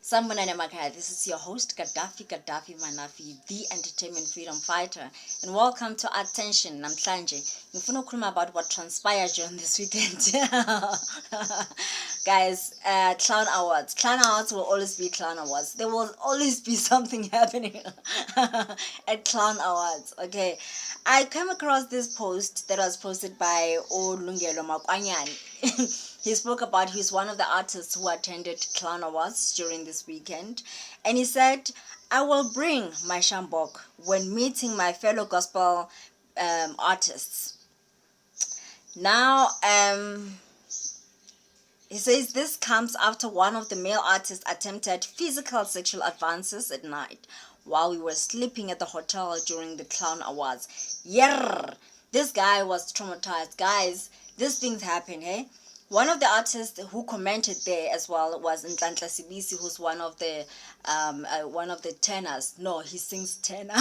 Sanibonani emakhaya, this is your host Gaddafi Manafi, the entertainment freedom fighter, and welcome to Attention. Namhlanje ngifuna ukukhuluma about what transpired during this weekend. Guys, Clown Awards will always be Clown Awards. There will always be something happening at Clown Awards. Okay, I came across this post that was posted by Lungelo, Mkwanyane. He spoke about he's one of the artists who attended Clown Awards during this weekend. And he said, I will bring my shambok when meeting my fellow gospel artists. Now, he says this comes after one of the male artists attempted physical sexual advances at night while we were sleeping at the hotel during the Clown Awards. Yeah, this guy was traumatized. Guys, these things happen, hey? One of the artists who commented there as well was Ntanzi, who's one of the tenors. No, he sings tenor.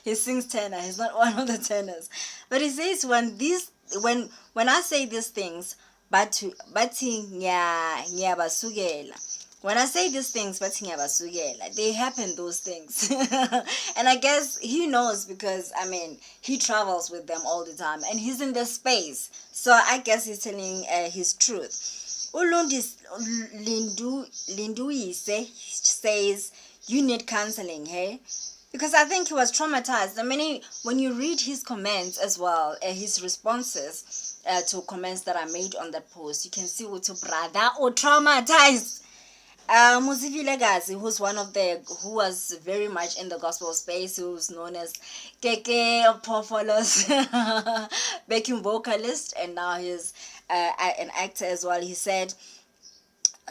He sings tenor. He's not one of the tenors. But he says when I say these things, when I say these things, they happen, those things. And I guess he knows because, I mean, he travels with them all the time and he's in the space. So I guess he's telling his truth. Lindu says, you need counseling, hey? Because I think he was traumatized. I mean, when you read his comments as well, his responses to comments that I made on that post, you can see what brother or traumatized. Muzi Vilakazi, who was very much in the gospel space, who's known as Keke Pofolos, backing vocalist, and now he's an actor as well. He said,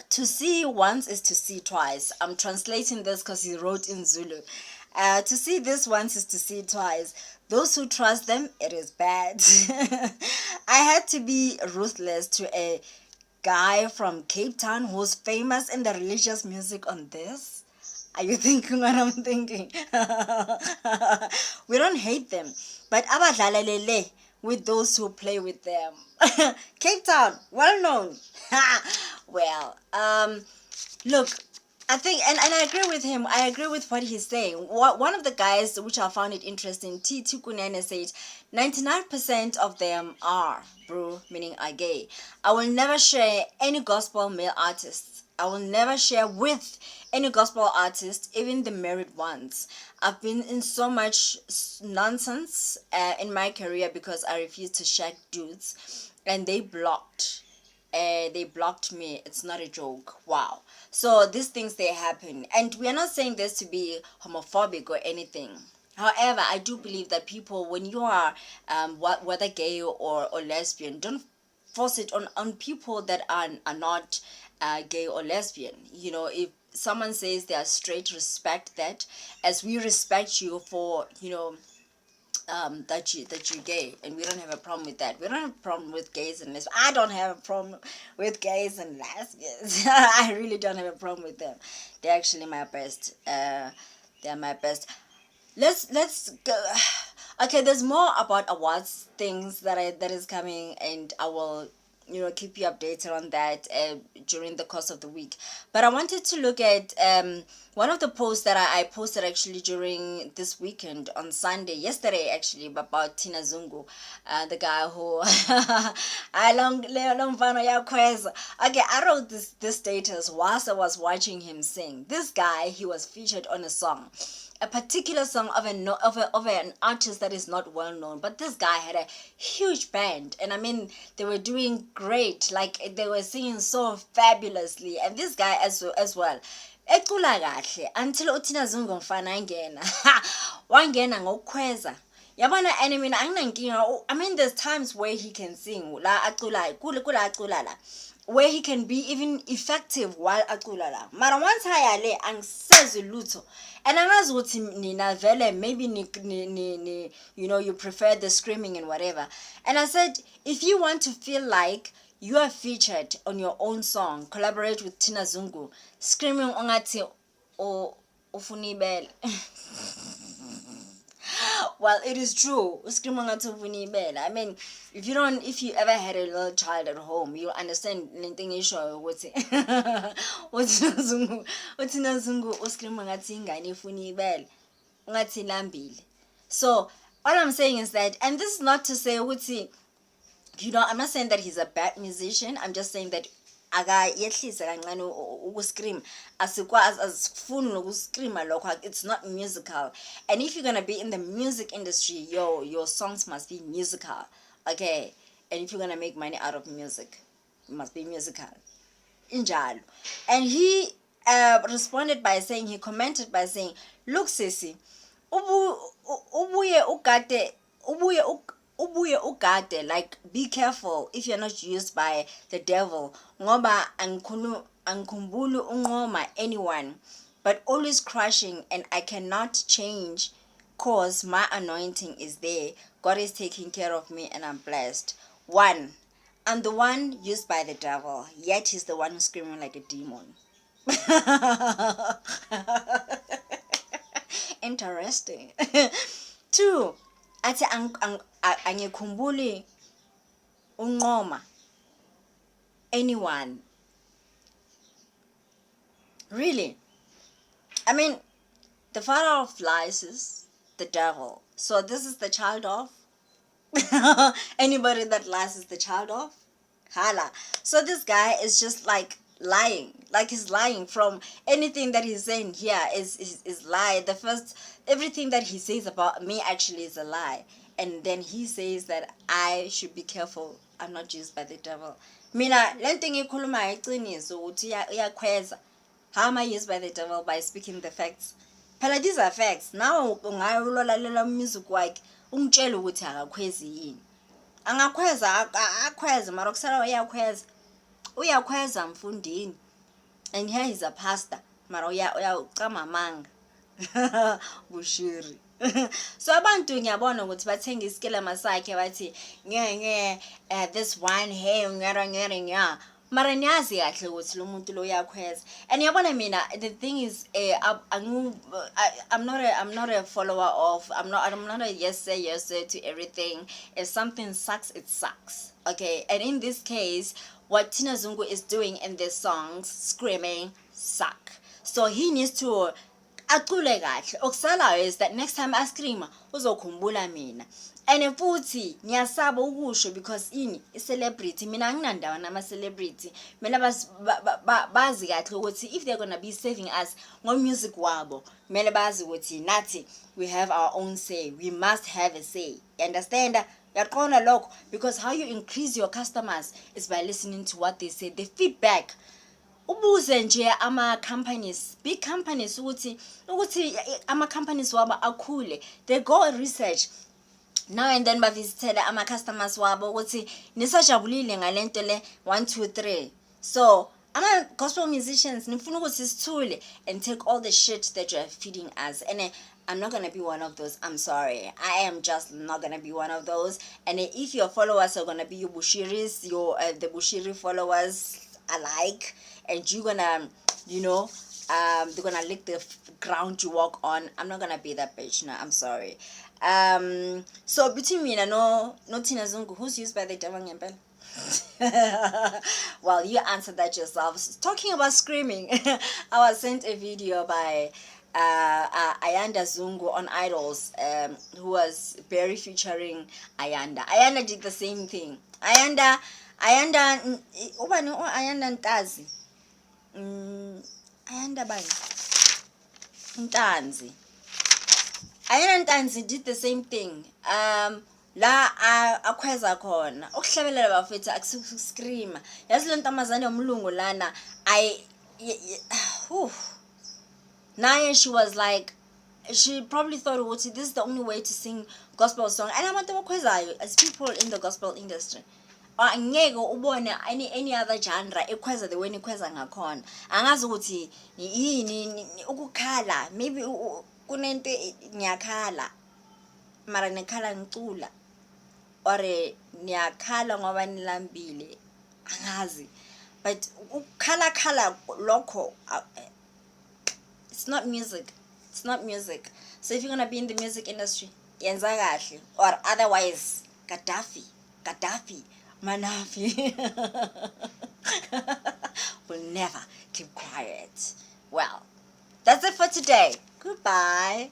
to see once is to see twice. I'm translating this because he wrote in Zulu. To see this once is to see twice. Those who trust them, it is bad. I had to be ruthless to a guy from Cape Town who's famous in the religious music on this. Are you thinking what I'm thinking? We don't hate them, but abadlalelele with those who play with them. Cape Town, well known. Well, look, I think, and I agree with him. I agree with what he's saying. One of the guys, which I found it interesting, Kunene said, 99% of them are, bro, meaning are gay. I will never share any gospel male artists. I will never share with any gospel artist, even the married ones. I've been in so much nonsense in my career because I refused to shag dudes, and they blocked me. It's not a joke. Wow. So these things, they happen, and we are not saying this to be homophobic or anything. However, I do believe that people, when you are whether gay or lesbian, don't force it on people that are not gay or lesbian. You know, if someone says they are straight, respect that, as we respect you for, you know, that you're gay, and we don't have a problem with that. We don't have a problem with gays and lesbians. I don't have a problem with gays and lesbians. I really don't have a problem with them. They're actually my best. They're my best. Let's go. Okay, there's more about awards things that is coming, and I will, you know, keep you updated on that during the course of the week. But I wanted to look at one of the posts that I posted actually during this weekend on Sunday, yesterday actually, about Thina Zungu, the guy who okay, I wrote this status whilst I was watching him sing. This guy, he was featured on a particular song of an artist that is not well known, but this guy had a huge band, and I mean, they were doing great, like they were singing so fabulously, and this guy as well ecula kahle until uThina Zungu mfana angena wangena ngokukhweza yabona. And I mean, anginankinga. I mean, there's times where he can sing la acula kula acula la, where he can be even effective while acula la, mara once hayale angisezwe lutho. And angazi ukuthi nina vele maybe ni you know, you prefer the screaming and whatever. And I said, if you want to feel like you are featured on your own song, collaborate with Thina Zungu, screaming ongathi o ufunibele. Well, it is true. Uskrim ngathi ufuna ibele. I mean, if you ever had a little child at home, you'll understand lento ngisho ukuthi uthi nazungu uskrim ngathi ingane ifuna ibele. Ngathi lambile. So, all I'm saying is that, and this is not to say ukuthi, I'm not saying that he's a bad musician. I'm just saying that akayehlise kancane ukuscream asikwazi asifuni nokuscreama lokho, it's not musical. And if you're going to be in the music industry, your songs must be musical, okay? And if you're going to make money out of music, it must be musical injalo. And he responded by saying, he commented by saying, look sisi, ubuye ugade, like, be careful if you're not used by the devil, ngoba angikhumbuli unqoma anyone, but always crushing, and I cannot change cause my anointing is there. God is taking care of me and I'm blessed. One, I'm the one used by the devil, yet he's the one who's screaming like a demon. Interesting. Two, athi angikhumbuli unqoma anyone. Really? I mean, the father of lies is the devil. So this is the child of anybody that lies is the child of hala. So this guy is just like lying, like he's lying. From anything that he's saying here is lie. The first, everything that he says about me actually is a lie, and then he says that I should be careful, I'm not used by the devil. Mina lento ngikhuluma iqiniso ukuthi uyakhweza. How am I used by the devil? By speaking the facts. Phela these are facts. Now ungayolalela music wakhe ungitshela ukuthi akakhwezi yini. Angakhweza akhweza mara kusala uyakhweza mfundini. And here he's a pastor. Mara uyacama manga. Bushiri. So abantu ngiyabona ukuthi bathenga isikela masakhe bathi this one hey ngara mara niyazi kahle ukuthi lo muntu lo uyakhweza. And yabona mina, the thing is I'm not a follower of, I'm not a yes sir to everything. If something sucks, it sucks, okay? And in this case, what Thina Zungu is doing in their songs, screaming, suck. So he needs to acule kahle. Okusalayo is that next time I scream uzokhumbula mina. And futhi ngiyasaba ukusho because ini celebrity, mina nginandawo nama celebrity, mina bazi kahle ukuthi if they're going to be saving us ngo music wabo, mina bazi ukuthi nathi we have our own say, we must have a say. You understand? Yaqona lokho, because how you increase your customers is by listening to what they say, the feedback. Ubuze nje ama companies, big companies, ukuthi ama companies wabo akhule, they go research now and then bavizithela ama customers wabo ukuthi nisajabulile ngalento le 1 2 3. So ama gospel musicians nifuna ukuthi sithule and take all the shit that you are feeding us. And I'm not gonna be one of those. I'm sorry. I am just not gonna be one of those. And if your followers are gonna be your Bushiris, the Bushiri followers alike, and you're gonna, they're gonna lick the ground you walk on, I'm not gonna be that bitch. No, I'm sorry. So between me and no Thina Zungu, who's used by the devil ngempela? Well, you answered that yourself. Talking about screaming, I was sent a video by Ayanda Zungu on Idols, who was very featuring Ayanda. Ayanda did the same thing. Ayanda Ntanzi. Ayanda bani? Ntanzi. Ayanda Ntanzi did the same thing. La akhweza khona ukuhlabelela bafethu akuscream. Yazi lento amazane omlungu lana Naya, she was like, she probably thought, this is the only way to sing gospel song. And I'm as people in the gospel industry, angeke ubone any other genre ekhweza the way nikhweza ngakhona. Angazi ukuthi yini ukukhala, maybe kunento ngiyakhala mara nekhala ngicula, or niyakhala ngoba nilambile, angazi. But ukhala lokho, it's not music. It's not music. So if you're gonna be in the music industry, yenza kahle, or otherwise Gaddafi, Manafi will never keep quiet. Well, that's it for today. Goodbye.